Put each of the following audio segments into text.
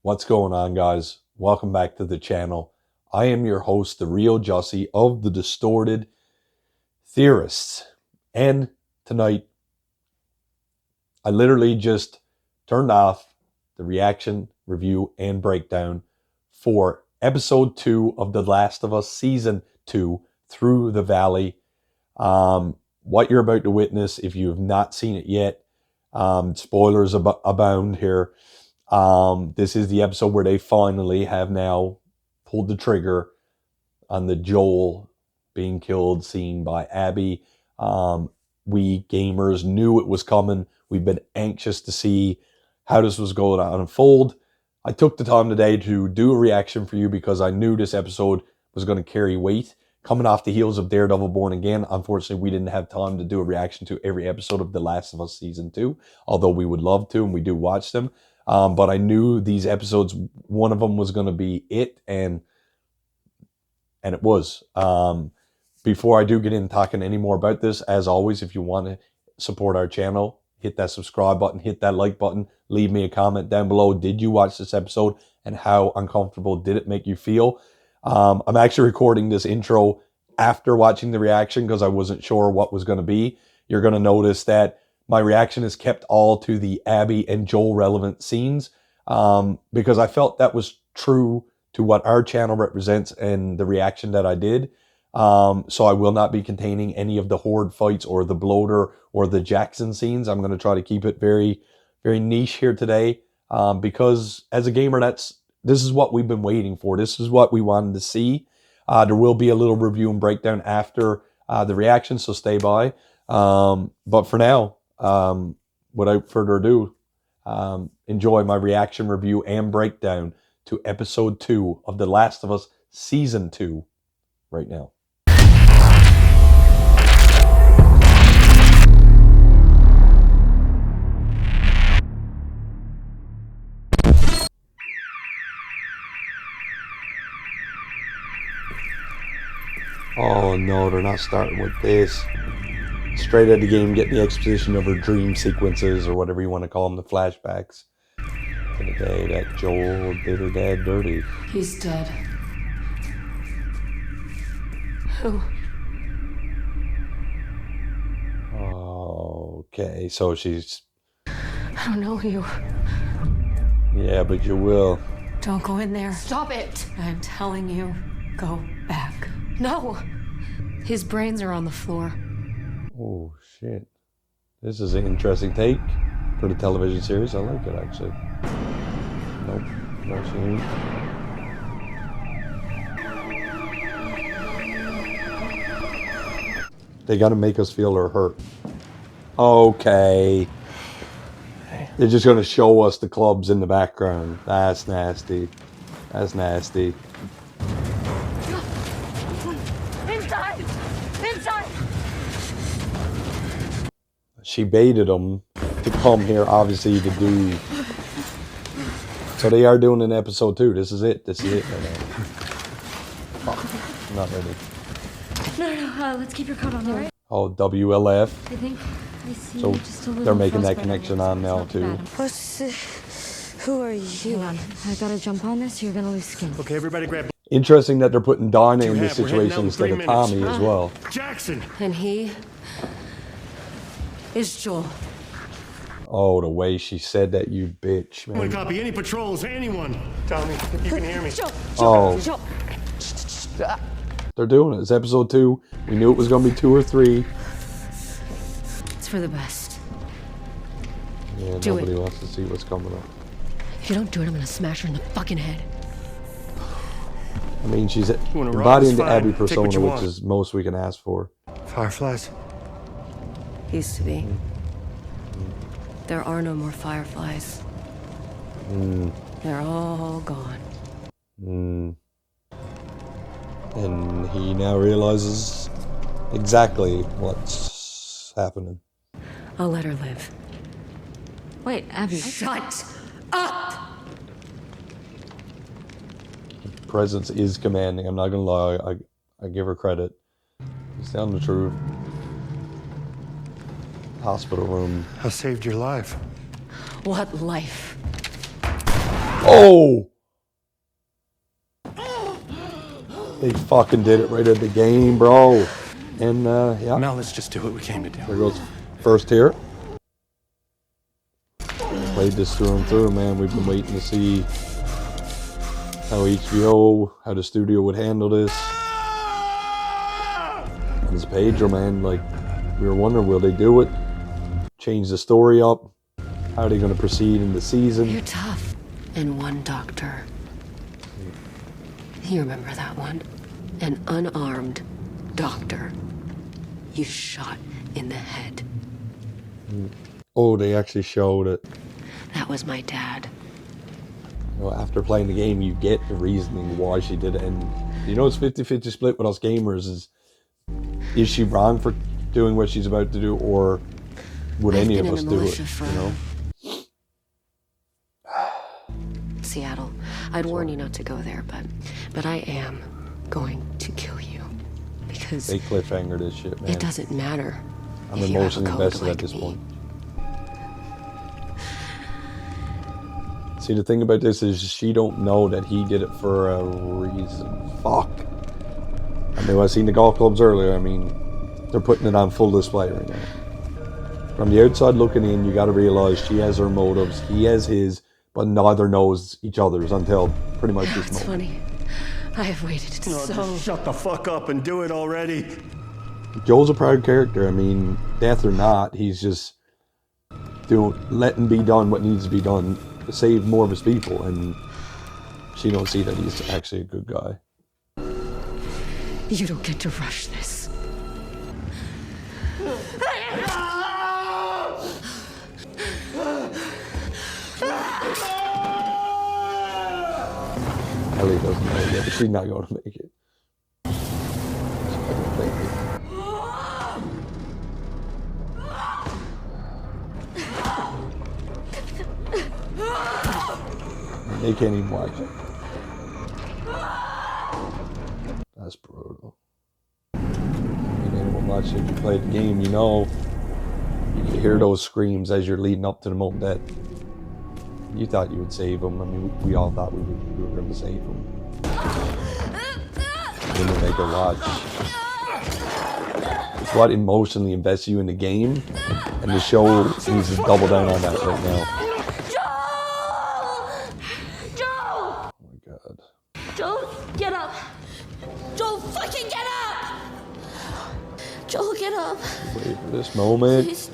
What's going on, guys? Welcome back to the channel. I am your host, the real Jussy of the Distorted Theorists. And tonight, I literally just turned off the reaction, review, and breakdown for episode 2 of The Last of Us Season 2, Through the Valley. What you're about to witness, if you have not seen it yet, spoilers abound here. This is the episode where they finally have now pulled the trigger on the Joel being killed scene by Abby. We gamers knew it was coming. We've been anxious to see how this was going to unfold. I took the time today to do a reaction for you because I knew this episode was going to carry weight. Coming off the heels of Daredevil Born Again, unfortunately, we didn't have time to do a reaction to every episode of The Last of Us Season 2, although we would love to, and we do watch them. But I knew these episodes, one of them was going to be it, and it was. Before I do get in talking any more about this, as always, if you want to support our channel, hit that subscribe button, hit that like button, leave me a comment down below. Did you watch this episode, and how uncomfortable did it make you feel? I'm actually recording this intro after watching the reaction because I wasn't sure what was going to be. You're going to notice that my reaction is kept all to the Abby and Joel relevant scenes because I felt that was true to what our channel represents and the reaction that I did. So I will not be containing any of the Horde fights or the bloater or the Jackson scenes. I'm going to try to keep it very, very niche here today because as a gamer, this is what we've been waiting for. This is what we wanted to see. There will be a little review and breakdown after the reaction, so stay by. But for now, without further ado, enjoy my reaction, review, and breakdown to episode 2 of The Last of Us Season 2 right now. Oh no, they're not starting with this. Straight out of the game, getting the exposition of her dream sequences, or whatever you want to call them, the flashbacks. To the day that Joel did her dad dirty. He's dead. Who? Okay, so she's... I don't know you. Yeah, but you will. Don't go in there. Stop it! I'm telling you, go back. No! His brains are on the floor. Oh, shit. This is an interesting take for the television series. I like it, actually. Nope. No scene. They gotta make us feel her hurt. Okay. They're just gonna show us the clubs in the background. That's nasty. That's nasty. Inside! Inside! She baited them to come here, obviously, to do... So they are doing an episode 2. This is it. This is it right now. Oh, I'm not ready. No, let's keep your coat on, alright? Oh, WLF. I think I see So just a little they're making that frostbite connection on on now, too. Who are you? Hang on, I gotta jump on this, you're gonna lose skin. Okay, everybody grab... Interesting that they're putting Donna in this We're heading situation out in instead 3 of minutes. Tommy as well. Jackson! And he is Joel. Oh, the way she said that, you bitch, I'm gonna man. copy any patrols, anyone. Tommy, if you can hear me. Oh. They're doing it. It's episode 2. We knew it was going to be 2 or 3. It's for the best. Yeah, Do nobody it. wants to see what's coming up. If you don't do it, I'm gonna smash her in the fucking head. I mean, she's wanna rob embodying us, the fine. Abby Take what persona, you which want. is most we can ask for. Fireflies. Used to be. There are no more fireflies. They're all gone. And he now realizes exactly what's happening. I'll let her live. Wait, Abby. Shut up! Presence is commanding. I'm not gonna lie. I give her credit. He's telling the truth. Hospital room. I saved your life. What life? Oh! They fucking did it right at the game, bro. And, yeah. Now let's just do what we came to do. There goes first tier. Played this through and through, man. We've been waiting to see how HBO, how the studio would handle this. And it's Pedro, man. Like, we were wondering, will they do it? Change the story up? How are they going to proceed in the season? You're tough. And one doctor. You remember that one? An unarmed doctor. You shot in the head. Oh, they actually showed it. That was my dad. You know, after playing the game, you get the reasoning why she did it. And, you know, it's 50-50 split with us gamers. Is she wrong for doing what she's about to do, or would any of us do it? You know? Seattle. I'd warn you not to go there, but I am going to kill you. Because they cliffhanger this shit, man. it doesn't matter. I'm emotionally invested at this point. See, the thing about this is she don't know that he did it for a reason. Fuck. I mean, I seen the golf clubs earlier. I mean, they're putting it on full display right now. From the outside looking in, you got to realize she has her motives, he has his, but neither knows each other's until pretty much this moment. It's funny. I have waited so... Just shut the fuck up and do it already. Joel's a proud character. I mean, death or not, he's just letting be done what needs to be done to save more of his people, and she don't see that he's actually a good guy. You don't get to rush this. Ellie doesn't know yet, but she's not going to make it. They can't even watch it. That's brutal. I mean, anyone watching, if you play the game, you know, you can hear those screams as you're leading up to the moment that you thought you would save him. I mean, we all thought we were going to save him. When they make her watch. It's what emotionally invests you in the game, and the show needs to double down on that right now. Joel, get up! Joel, fucking get up! Joel, get up! Wait for this moment. Please.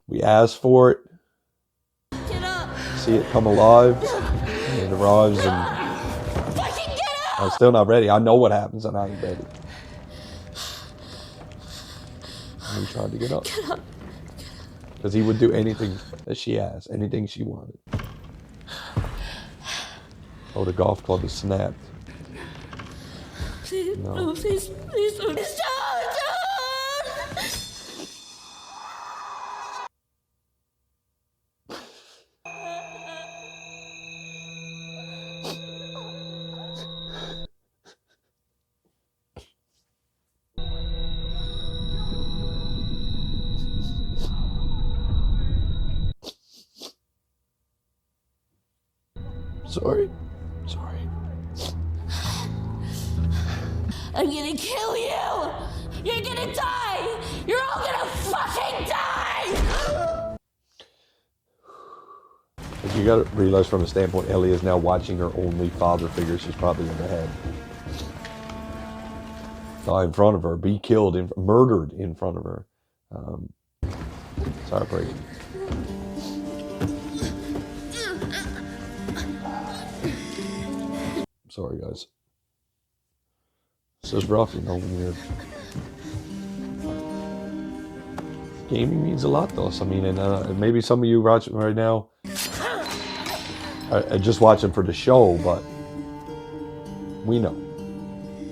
We asked for it. Get up! See it come alive. And it arrives, and Fucking get up! I'm still not ready. I know what happens, and I ain't ready. And he tried to get up. Get up! Because he would do anything that she asked, anything she wanted. Oh, the golf club is snapped. Please, No. no, please, please don't. Don't! Sorry. I'm gonna kill you! You're gonna die! You're all gonna fucking die! But you gotta realize from a standpoint, Ellie is now watching her only father figure she's probably ever had die in front of her, be killed, murdered in front of her. It's heartbreaking. Sorry, guys. It's just rough, you know, when you're... Gaming means a lot to us. I mean, and maybe some of you watching right now are just watching for the show, but we know.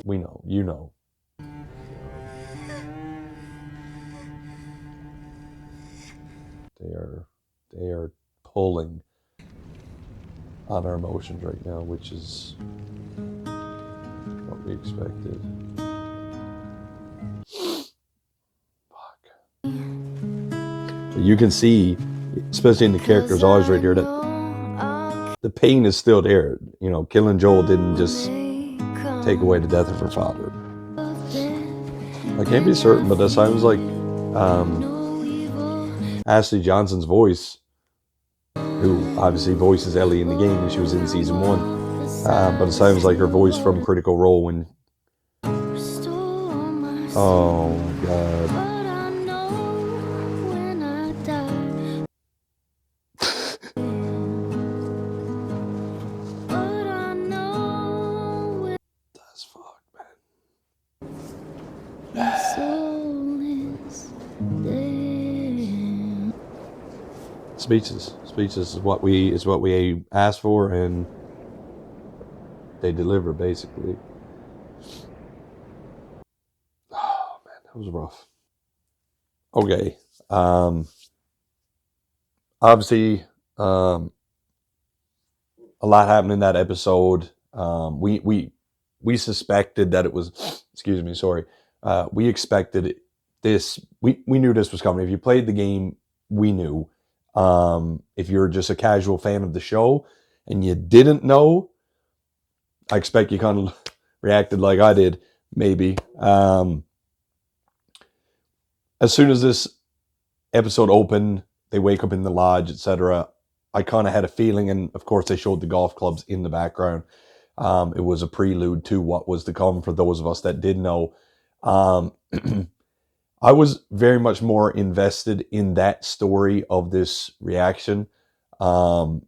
We know. You know. They are pulling on our emotions right now, which is what we expected. Fuck. But you can see, especially in the character's eyes right here, that the pain is still there. You know, killing Joel didn't just take away the death of her father. I can't be certain, but that sounds like Ashley Johnson's voice, who obviously voices Ellie in the game, and she was in season 1. But it sounds like her voice from Critical Role when... Oh, God. That's fucked, man. Speeches is what we asked for, and they deliver, basically. Oh man, that was rough. Okay, obviously, a lot happened in that episode. We suspected that it was. Excuse me, sorry. We expected this. We knew this was coming. If you played the game, we knew. If you're just a casual fan of the show and you didn't know, I expect you kind of reacted like I did, maybe. As soon as this episode opened, they wake up in the lodge, etc. I kind of had a feeling, and of course they showed the golf clubs in the background. It was a prelude to what was to come for those of us that did know. I was very much more invested in that story of this reaction. Because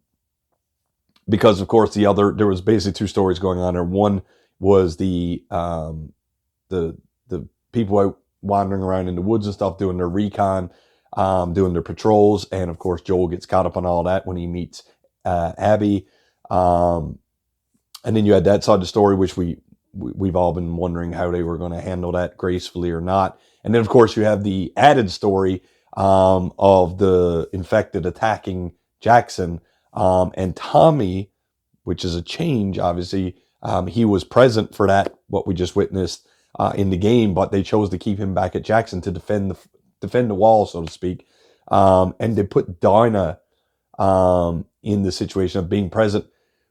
of course there was basically 2 stories going on there. One was the people out wandering around in the woods and stuff, doing their recon, doing their patrols. And of course, Joel gets caught up on all that when he meets Abby. And then you had that side of the story, which we've all been wondering how they were going to handle that gracefully or not. And then, of course, you have the added story of the infected attacking Jackson. And Tommy, which is a change, obviously, he was present for that, what we just witnessed in the game, but they chose to keep him back at Jackson to defend the wall, so to speak. And they put Dinah in the situation of being present,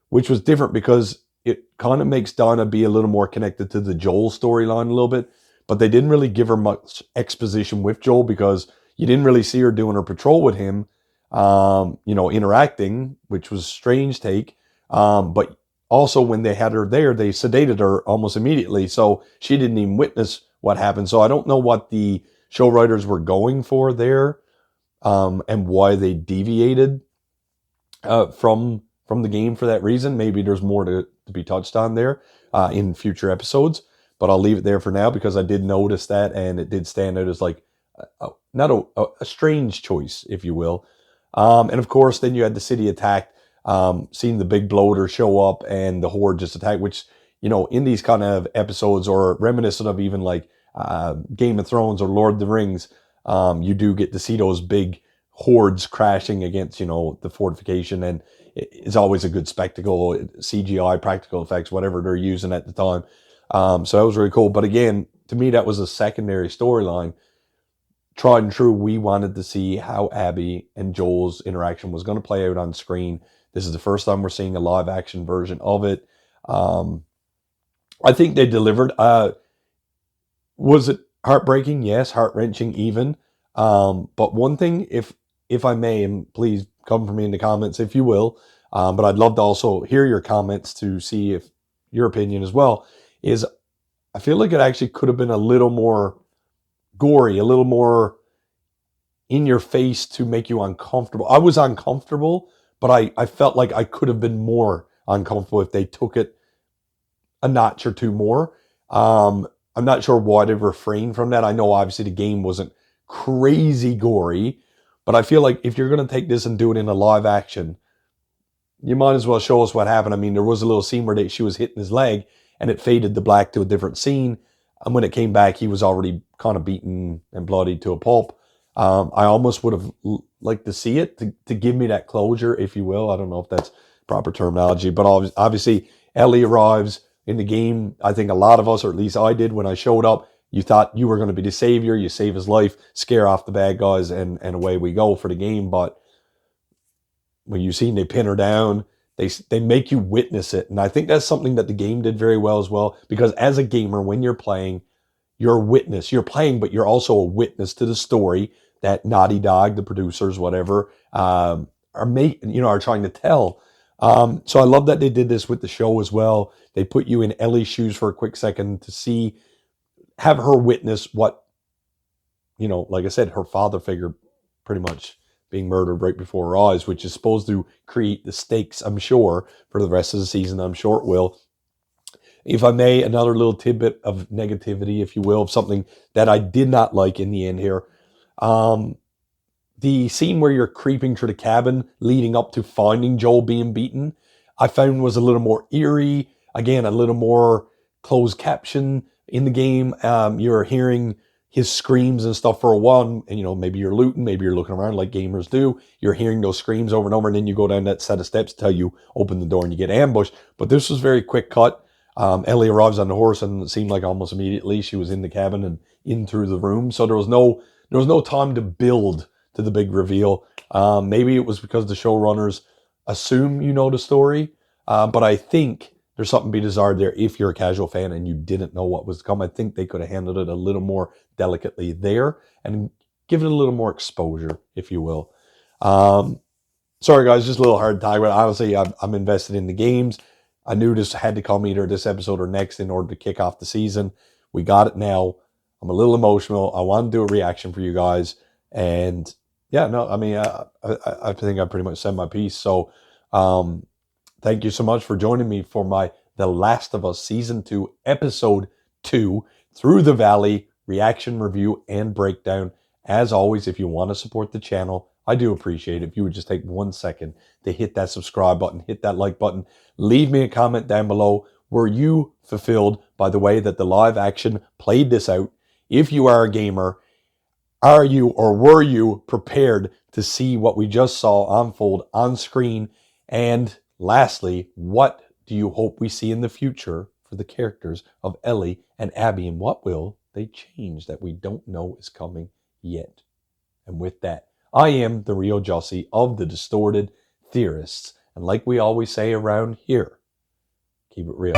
which was different because it kind of makes Dinah be a little more connected to the Joel storyline a little bit. But they didn't really give her much exposition with Joel because you didn't really see her doing her patrol with him, interacting, which was a strange take. But also when they had her there, they sedated her almost immediately. So she didn't even witness what happened. So I don't know what the show writers were going for there, and why they deviated from the game for that reason. Maybe there's more to be touched on there in future episodes. But I'll leave it there for now because I did notice that, and it did stand out as like not a strange choice, if you will. And of course, then you had the city attacked, seeing the big bloater show up and the horde just attack, which, in these kind of episodes or reminiscent of even like Game of Thrones or Lord of the Rings, you do get to see those big hordes crashing against, the fortification, and it's always a good spectacle, CGI, practical effects, whatever they're using at the time. So that was really cool. But again, to me, that was a secondary storyline. Tried and true, we wanted to see how Abby and Joel's interaction was going to play out on screen. This is the first time we're seeing a live action version of it. I think they delivered. Was it heartbreaking? Yes. Heart-wrenching even. But one thing, if I may, and please come for me in the comments if you will, but I'd love to also hear your comments to see if your opinion as well, is I feel like it actually could have been a little more gory, a little more in your face to make you uncomfortable. I was uncomfortable, but I felt like I could have been more uncomfortable if they took it a notch or two more. I'm not sure why they refrained from that. I know obviously the game wasn't crazy gory, but I feel like if you're going to take this and do it in a live action, you might as well show us what happened. I mean, there was a little scene where she was hitting his leg and it faded to black to a different scene. And when it came back, he was already kind of beaten and bloodied to a pulp. I almost would have liked to see it to give me that closure, if you will. I don't know if that's proper terminology, but obviously Ellie arrives in the game. I think a lot of us, or at least I did when I showed up, you thought you were going to be the savior. You save his life, scare off the bad guys, and away we go for the game. But when you seen they pin her down, They make you witness it. And I think that's something that the game did very well as well, because as a gamer, when you're playing, you're a witness. You're playing, but you're also a witness to the story that Naughty Dog, the producers, whatever, are trying to tell. So I love that they did this with the show as well. They put you in Ellie's shoes for a quick second to have her witness what, like I said, her father figure pretty much being murdered right before her eyes, which is supposed to create the stakes, I'm sure, for the rest of the season. I'm sure it will. If I may, another little tidbit of negativity, if you will, of something that I did not like in the end here. The scene where you're creeping through the cabin leading up to finding Joel being beaten, I found was a little more eerie. Again, a little more closed caption in the game. You're hearing his screams and stuff for a while, and maybe you're looting, maybe you're looking around like gamers do. You're hearing those screams over and over, and then you go down that set of steps till you open the door and you get ambushed. But this was very quick cut. Ellie arrives on the horse, and it seemed like almost immediately she was in the cabin and in through the room. So there was no time to build to the big reveal. Maybe it was because the showrunners assume you know the story, but I think there's something to be desired there if you're a casual fan and you didn't know what was to come. I think they could have handled it a little more delicately there and give it a little more exposure, if you will. Sorry guys, just a little hard time, but honestly, I'm invested in the games. I knew this had to come either this episode or next in order to kick off the season. We got it now. I'm a little emotional. I want to do a reaction for you guys. And yeah, no, I mean, I think I pretty much said my piece. So thank you so much for joining me for The Last of Us Season 2, Episode 2, Through the Valley, reaction, review, and breakdown. As always, if you want to support the channel, I do appreciate it if you would just take 1 second to hit that subscribe button, hit that like button, leave me a comment down below. Were you fulfilled by the way that the live action played this out? If you are a gamer, are you or were you prepared to see what we just saw unfold on screen? And lastly, what do you hope we see in the future for the characters of Ellie and Abby, and what will they change that we don't know is coming yet? And with that, I am the real Jussy of the Distorted Theorists. And like we always say around here, keep it real.